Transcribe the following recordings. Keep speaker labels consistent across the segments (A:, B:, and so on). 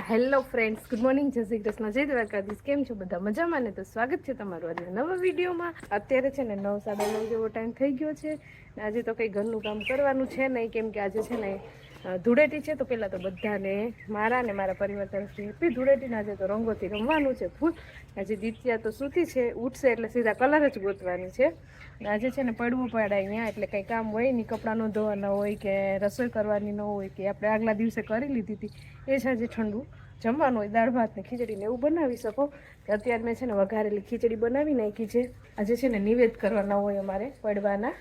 A: Hello friends, good morning, જય શ્રી કૃષ્ણ, જય દ્વારકાધીશ. કેમ છો બધા? મજામાં ને? તો સ્વાગત છે તમારું આજના નવા વિડીયોમાં. અત્યારે છે ને 9, 9:30 જેવો ટાઈમ થઈ ગયો છે. આજે તો કંઈ ઘરનું કામ કરવાનું છે નહીં, કેમ કે આજે છે ને ધૂળેટી છે. તો પહેલાં તો બધાને મારા ને મારા પરિવાર તરફથી હેપી ધૂળેટીને. આજે તો રંગોથી રમવાનું છે ફૂલ. આજે દિત્યા તો સૂતી છે, ઉઠશે એટલે સીધા કલર જ ગોતવાની છે. આજે છે ને પડવું પડે અહીંયા, એટલે કંઈ કામ હોય નહીં, કપડાં ન ધોવાના હોય કે રસોઈ કરવાની ન હોય કે આપણે આગલા દિવસે કરી લીધી હતી એ છે. આજે ઠંડુ જમવાનું હોય, દાળ ભાત ને ખીચડી ને એવું બનાવી શકો. અત્યારે મેં છે ને વઘારેલી ખીચડી બનાવી નાખી છે. આજે છે ને નિવેદ કરવાના હોય અમારે પડવાના,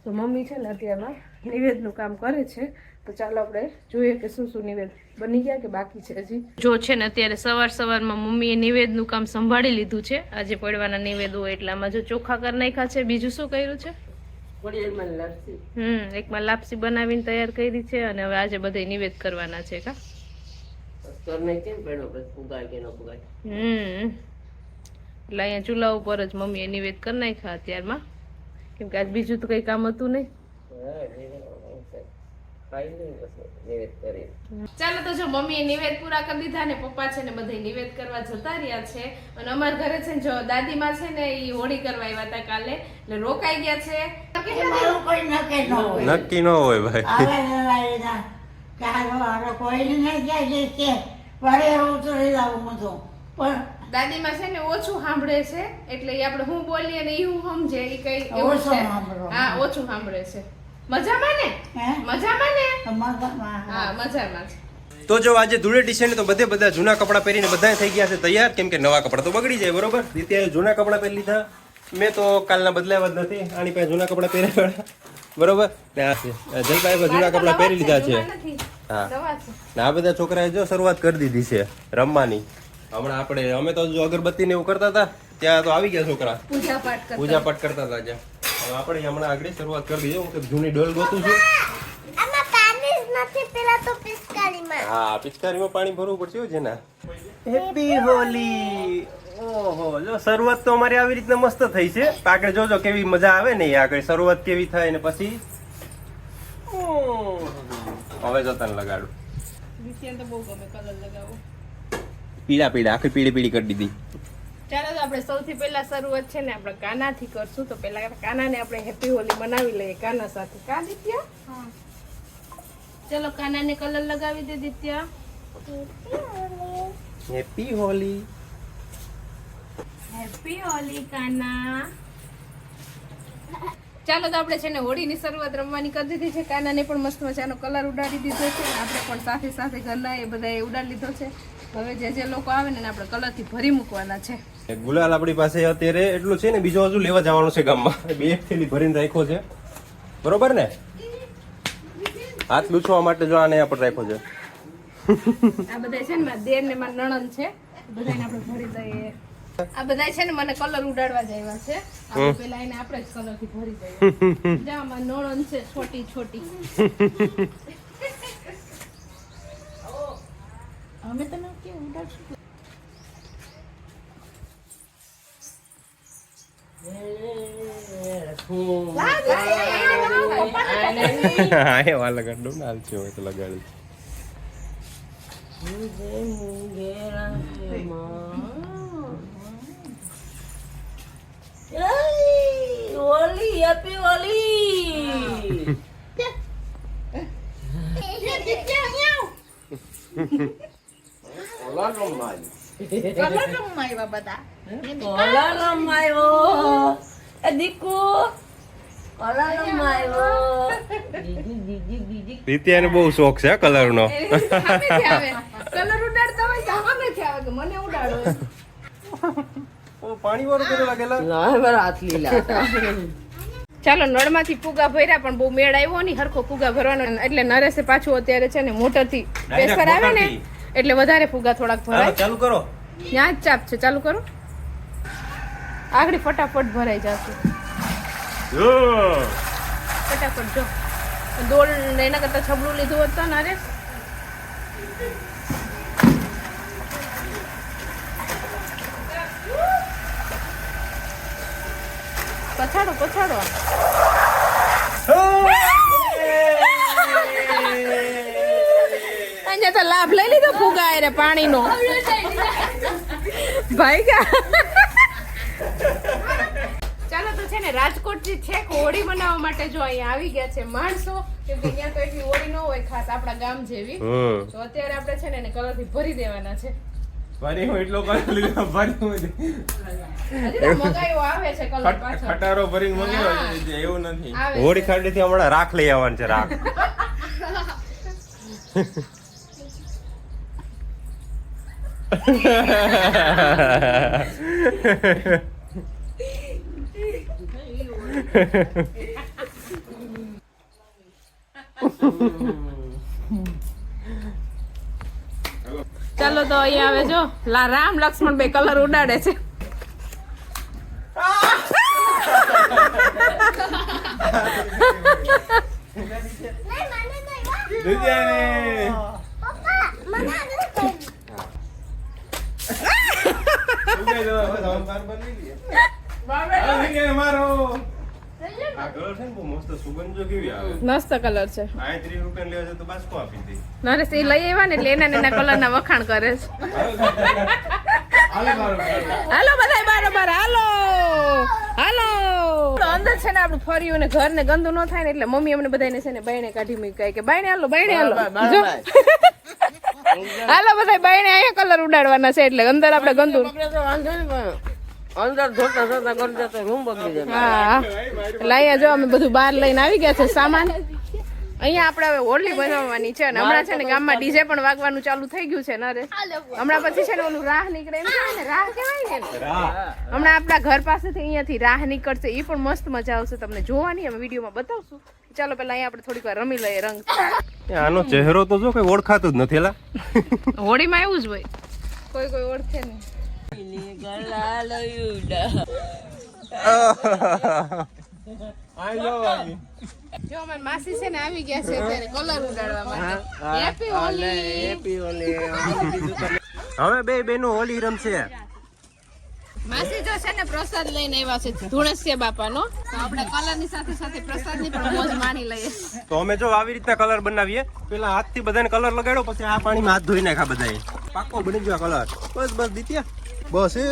A: તો મમ્મી છે ને અત્યારમાં નિવેદનું કામ કરે છે. તો ચાલો આપણે જોઈએ કે શું શું નિવેદ બની ગયા કે બાકી છે હજી. જો છે ને અત્યારે સવારમાં મમ્મીએ નિવેદનું કામ સંભાળી લીધું છે. આજે પડવાના નિવેદ હોય એટલે આમાં જો ચોખા કરી નાખ્યા છે. બીજું શું કર્યું છે? એકમાં લાપસી બનાવીને તૈયાર કરી છે. અને હવે આજે બધે નિવેદ કરવાના છે. કા એટલે અહીંયા ચૂલા ઉપર જ મમ્મીએ નિવેદ કરી નાખ્યા અત્યારમાં, કેમ કે આજ બીજું તો કઈ કામ હતું નહીં. ચાલો તો જો મમ્મીએ નિવેદ પૂરા કરી દીધા ને પપ્પા છે ને બધા નિવેદ કરવા જતા રહ્યા છે. અને અમારા ઘરે છે ને જો દાદીમાં છે ને એ હોળી કરવા આવ્યા હતા કાલે, એટલે રોકાઈ ગયા છે.
B: નક્કી ન હોય ભાઈ.
A: દાદીમાં છે ને ઓછું સાંભળે છે, એટલે એ આપણે હું બોલીએ ને એવું સમજે એ કઈ એવું છે. હા, ઓછું સાંભળે છે. મજામાં ને? મજામાં ને? હા, મજામાં છે.
B: તો જો આજે ધૂળેટી છે ને, તો બધા જૂના કપડાં પહેરીને બધા થઈ ગયા છે તૈયાર, કેમ કે નવા કપડાં તો બગડી જાય, બરોબર. રીતે જૂના કપડાં પહેરી લીધા. મેં તો કાલના બદલાવ્યા જ નથી. આની પાસે જૂના કપડાં પહેર્યા, બરોબર. જલભાઈ જૂના કપડાં પહેરી લીધા છે. હા, આ બધા છોકરાએ જો શરૂઆત કરી દીધી છે રમવાની. હમણાં અમે તો જો અગરબત્તી ને એવું કરતા હતા, ત્યાં તો આવી ગયા છોકરા પૂજા પાઠ કરતા હતા. હવે આપણે હમણાં આગળ શરૂઆત કરી દીધી. હું જૂની ડોલ ગોતું છું. હા, પિચકારીમાં પાણી ભરવું પડશે જેના. હેપી હોલી. ઓહો, જો શરૂઆત તો અમારી આવી રીતના મસ્ત થઈ છે. આગળ જોજો કેવી મજા આવે ને, આગળ શરૂઆત કેવી થાય ને પછી હવે જો તને લગાડું. પીળા આખી પીળી કરી દીધી.
A: ચાલો તો આપણે સૌથી પહેલા શરૂઆત છે ને આપણે કાનાથી કરશું. તો પહેલા કાનાને આપણે હેપી હોલી મનાવી લઈએ કાના સાથે. કા દિત્યા? ચલો કાનાને કલર લગાવી દે દિત્યા.
B: હેપી હોલી.
A: હેપી હોલી કાના. ચાલો તો આપણે છે ને હોળીની શરૂઆત રમવાની કરી દીધી છે. કાનાને પણ મસ્ત મજાનો કલર ઉડાડી દીધો છે. આપણે પણ સાથે સાથે ઘરના એ બધા ઉડાડી લીધો છે. હવે જે લોકો આવે ને આપણે કલરથી ભરી મૂકવાના છે.
B: ગુલાલ આપણી પાસે અત્યારે એટલું છે ને, બીજો હજુ લેવા જવાનું છે ગામમાં. 2 થેલી ભરીને રાખ્યો છે, બરોબર ને. હાથ લૂછવા માટે જો આને આપણે રાખ્યો છે.
A: આ બધા છે ને મારા દેર ને મારા નણંદ છે, બધાને આપણે ભરી દઈએ. આ બધા છે ને મને કલર ઉડાડવા જ આવ્યા છે. આપણે પેલા એને આપણે જ કલરથી ભરી દઈએ. જા મારા નણંદ છે છોટી. અમે તમે કેવું ઉડાડશું?
B: લગાડું ના છે હોય તો લગાડી.
A: હોલી, હેપી હોલી.
B: રીતિયાને બહુ શોખ છે કલર નો.
A: કલર ઉડાડતા હોય તો સામેથી આવે કે મને ઉડાડો.
B: પાણી વાળું કર્યું લાગેલા.
A: ચાલો, નળમાંથી ફુગા ભર્યા પણ બહુ મેળ આવ્યો નહીં હરખો ફુગા ભરવાનો. એટલે નરેશે પાછું અત્યારે છે ને મોટરથી પ્રેશર આવે ને એટલે વધારે ફુગા થોડાક ભરાય.
B: ચાલુ કરો.
A: ત્યાં જ ચાપ છે, ચાલુ કરો. આગળ ફટાફટ ભરાઈ જશે. ફટાફટ જો દોડ એના કરતા છબડું લીધું હોત તો નરેશ. પછાડો અહીંયા તો લાભ લઈ લીધો ફુગા રે પાણીનો ભાઈ ચાલો તો છે ને રાજકોટ થી છેક હોળી મનાવવા માટે જો અહીંયા આવી ગયા છે માણસો કે અહીંયા તો એટલી હોળી ન હોય ખાસ આપણા ગામ જેવી તો અત્યારે આપણે છે ને એને કલર થી ભરી દેવાના છે
B: ભરી હું એટલો કલર લીધો ભરી હું
A: હજી તો મગાયો આવે છે કલર પાછો
B: ખટારો ભરીને મગાવ્યો છે એવું નથી હોળી ખાડી થી હમણાં રાખ લઈ આવવાનું છે રાખ
A: ચાલો તો અહીંયા આવે જો રામ લક્ષ્મણ બે કલર ઉડાડે છે મસ્ત કલર છે નરેશ એ લઈ આવ્યા ને એટલે એના કલર ના વખાણ કરે છે હાલો બધા બારોબાર હાલો હાલો અંદર છે ને આપણું ફર્યું ને ઘર ને ગંદુ ન થાય ને એટલે મમ્મી અમને બધાને છે ને બાયણે કાઢી મૂકી કે બાયણે હાલો જો હાલો બધા બાયણે અહીંયા કલર ઉડાડવાના છે એટલે અંદર આપણે ગંદુ
C: અંદર જોતા જોતા કરતા તો રૂમ બગડી જાય.
A: હા એટલે અહીંયા જો અમે બધું બહાર લઈને આવી ગયા છે સામાન અહીંયા આપણે હવે હોળી બનાવવાની છે અને હમણાં છે ને ગામમાં ડીજે પણ વાગવાનું ચાલુ થઈ ગયું છે નરેશ હમણાં પછી છે ને ઓલું રાહ નીકળે એમ કહેવાય ને રાહ કહેવાય ને હમણાં આપણા ઘર પાસેથી અહીંયાથી રાહ નીકળશે એ પણ મસ્ત મજા આવશે તમને જોવાની અમે વિડીયોમાં બતાવશું ચાલો પેલા અહીંયા આપણે થોડીક વાર રમી લઈએ રંગ
B: આનો ચહેરો તો જો કઈ ઓળખાતું જ નથી એલા
A: હોળીમાં એવું જ હોય કોઈ ઓળખે નહીં જો અમાર માસી છે ને આવી ગયા છે અત્યારે કલર ઉડાડવા માટે હેપી હોલી
B: હવે બે બેનો હોલી રમશે
A: માસી જો છે ને પ્રસાદ લઈને આવ્યા છે ધુણસ્યા બાપાનો તો આપણે કલરની સાથે સાથે પ્રસાદની પણ મોજ માણી લઈએ
B: તો અમે જો આવી રીતના કલર બનાવીએ પેલા હાથથી બધાને કલર લગાડો પછી આ પાણીમાં હાથ ધોઈ નાખા બધાએ પાકો બની ગયો કલર બસ બસ દીત્યા બસ એ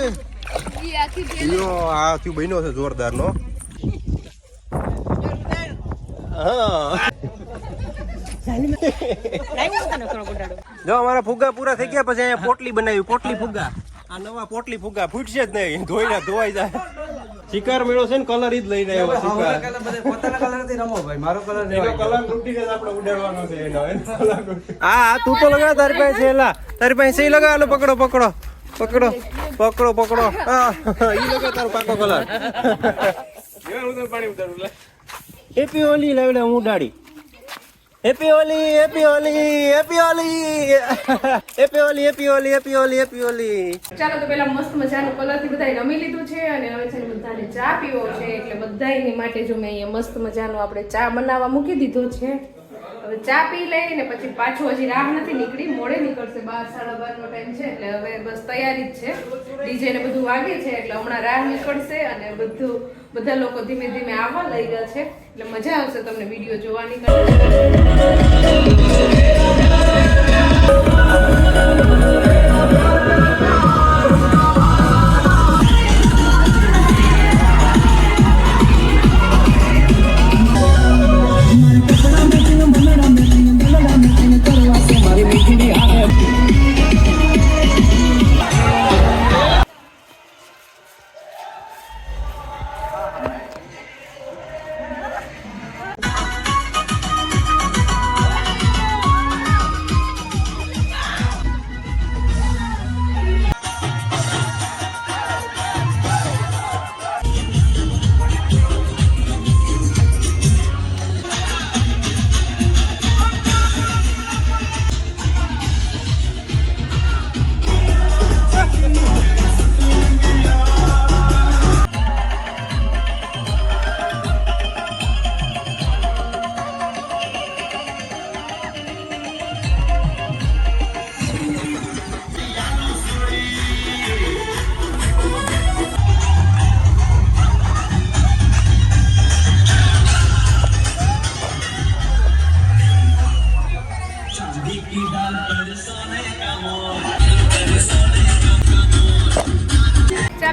B: યો આ થયું બન્યો છે જોરદાર નો જો અમારા ફુગ્ગા પૂરા થઈ ગયા પછી અહીંયા પોટલી બનાવી પોટલી ફુગ્ગા આ નવા પોટલી ફુગ્ગા ફૂટશે જ નહીં ધોવાઈ જાય શિકાર મેળો છે ને કલર ઈ જ લઈને આવ્યો શિકાર
C: પોતાના કલર થી રમો ભાઈ મારો કલર
B: એનો કલર લૂટીને જ આપણે ઉડાડવાનો છે એનો હા તું તો લગા તારી પાસે છે એલા તારી પાસે સહી લગા લો પકડો હા ઈ લગા તારો પાકો કલર હેપી હોલી લાવડે હું ઉડાડી હેપી હોલી
A: ચાલો તો પેલા મસ્ત મજાનું કલર થી બધાય રમી લીધું છે અને હવે છે ને બધાને ચા પીવો છે એટલે બધાયની માટે જો મેં અહીંયા મસ્ત મજાનું આપણે ચા બનાવવા મૂકી દીધો છે હવે ચા પી લઈ ને પછી પાછું હજી રાહ નથી નીકળી મોડે નીકળશે 12 સાડા 12 નો ટાઈમ છે એટલે હવે બસ તૈયારી જ છે ડીજે ને બધું વાગે છે એટલે હમણાં રાહ નીકળશે અને બધા લોકો ધીમે ધીમે આવવા લઈ ગયા છે એટલે મજા આવશે તમને વિડીયો જોવાની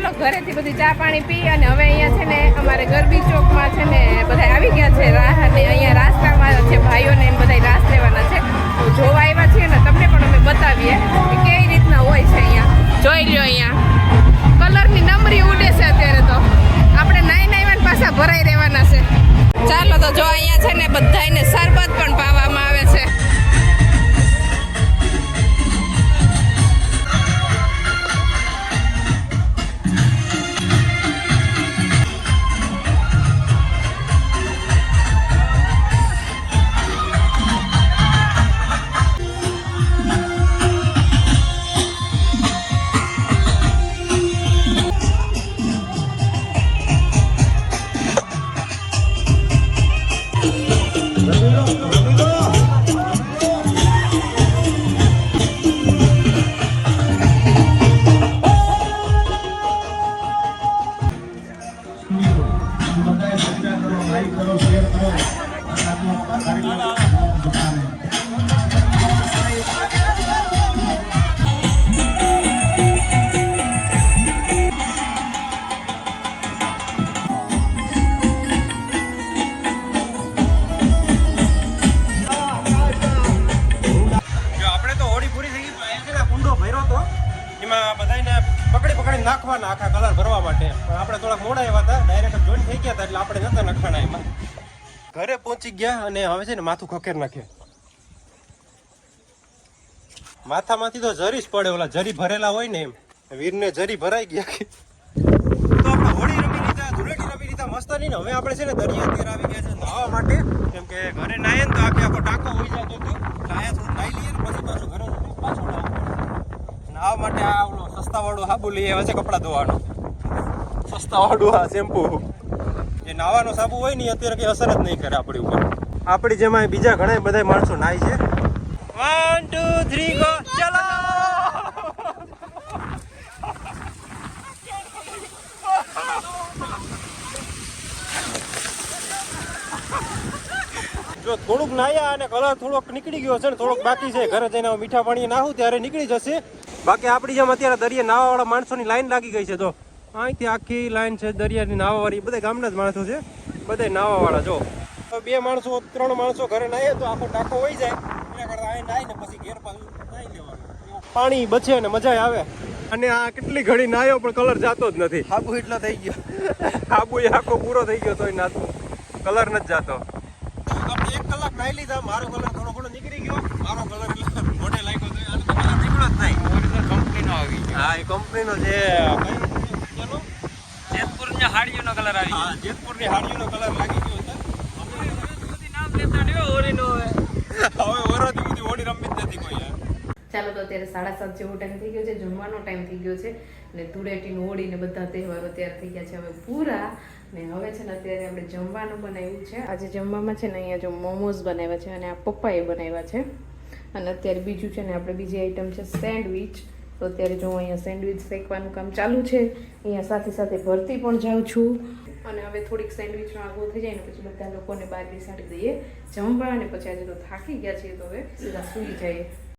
A: ચાલો ઘરેથી બધી ચા પાણી પી અને હવે અહીંયા છે ને અમારે ગરબી ચોકમાં છે ને બધા આવી ગયા છે રાહ અને અહીંયા રાસ્તામાં છે ભાઈઓને એમ બધા રાસ લેવાના છે તો જોવા આવ્યા છીએ ને તમને પણ અમે બતાવીએ કે કેવી રીતના હોય છે અહીંયા જોઈ લ્યો અહીંયા કલરની નમરી ઉડે છે અત્યારે તો આપણે નાઈ પાછા ભરાઈ રહેવાના છે ચાલો તો જો અહીંયા છે ને બધાને શરબત પણ પાવામાં આવે છે
B: નાખવાના આખા કલર ભરવા માટે પણ આપણે થોડાક મોડા આવ્યા હતા ડાયરેક્ટ જોઈન થઈ ગયા હતા એટલે આપણે નતા નખાણા એમાં ઘરે પહોંચી ગયા અને હવે છે ને માથું ખખેર નાખ્યું માથામાંથી તો જરી જ પડે ઓલા જરી ભરેલા હોય ને એમ વીરને જરી ભરાઈ ગયા તો આપણે હોળી રમી લીધા ધૂળેટી રમી લીધા મસ્ત નહીં ને હવે આપણે છે ને દરિયા તીર આવી ગયા છે નાહવા માટે કેમ કે ઘરે નાહીએ ને તો આખો ટાંકો હોઈ જતો હતો નાહ્યા થોડું નાહી લઈએ ને પછી પાછું ઘરે પાછું નાહવા માટે આ ઓલો સસ્તા વાળું સાબુ લઈ આવ્યા છે કપડાં ધોવાનું સસ્તા વાળું આ શેમ્પુ જે નાવાનો સાબુ હોય ને અત્યારે કઈ અસર જ નહીં કરે આપણી ઉપર આપણી જેમાં બીજા ઘણા બધા માણસો નાય છે 1 2 3 ગો ચલો જો થોડુંક નાયા અને કલર થોડોક નીકળી ગયો છે ને થોડોક બાકી છે ઘરે જઈને મીઠા પાણી નાહું ત્યારે નીકળી જશે બાકી આપણી જેમ અત્યારે દરિયા નાવા વાળા માણસોની લાઈન લાગી ગઈ છે તો અહીંથી આખી લાઈન છે દરિયાની નાવા વાળી બધા ગામના જ માણસો છે બધા નાવા વાળા જો 2 માણસો 3 માણસો ઘરે નાહે તો આખો ટાંકો વહી જાય એના કરતા અહીં નાહીને પછી ઘેર પાછું નાહી લેવાનું પાણી બચે અને મજા આવે અને આ કેટલી ઘડી નાહ્યો પણ કલર જાતો જ નથી હાબુ એટલો થઈ ગયો હાબુ આખો પૂરો થઈ ગયો તોય નાતો કલર નથી જાતો આપણે 1 કલાક નાહી લીધા મારો કલર થોડો ઘણો નીકળી ગયો મારો કલર એટલે મોઢે લાગ્યો તો આનો કલર નીકળ્યો જ નહીં કંપનીનો આવી ગયો હા એ કંપનીનો છે ચલો જેતપુરના હાડીઓનો કલર આવી ગયો હા જેતપુરની હાડીઓનો કલર લાગી ગયો છે નામ લેતા નહીં ઓરીનો હવે વરોથી બધી ઓડી રમી જ નથી કોઈ યાર
A: ચાલો તો અત્યારે 7:30 જેવો ટાઈમ થઈ ગયો છે જમવાનો ટાઈમ થઈ ગયો છે અને ધૂળેટીનું હોળી ને બધા તહેવારો તૈયાર થઈ ગયા છે હવે પૂરા ને હવે છે ને અત્યારે આપણે જમવાનું બનાવ્યું છે આજે જમવામાં છે ને અહીંયા જો મોમોઝ બનાવ્યા છે અને આ પપ્પાએ બનાવ્યા છે અને અત્યારે બીજું છે ને આપણે બીજી આઈટમ છે સેન્ડવિચ તો અત્યારે જો અહીંયા સેન્ડવિચ શેકવાનું કામ ચાલુ છે અહીંયા સાથે સાથે ભરતી પણ જાઉં છું અને હવે થોડીક સેન્ડવિચનો આગો થઈ જાય ને પછી બધા લોકોને બહાર બેસાડી દઈએ જમવા અને પછી આજે તો થાકી ગયા છીએ તો હવે સીધા સૂઈ જઈએ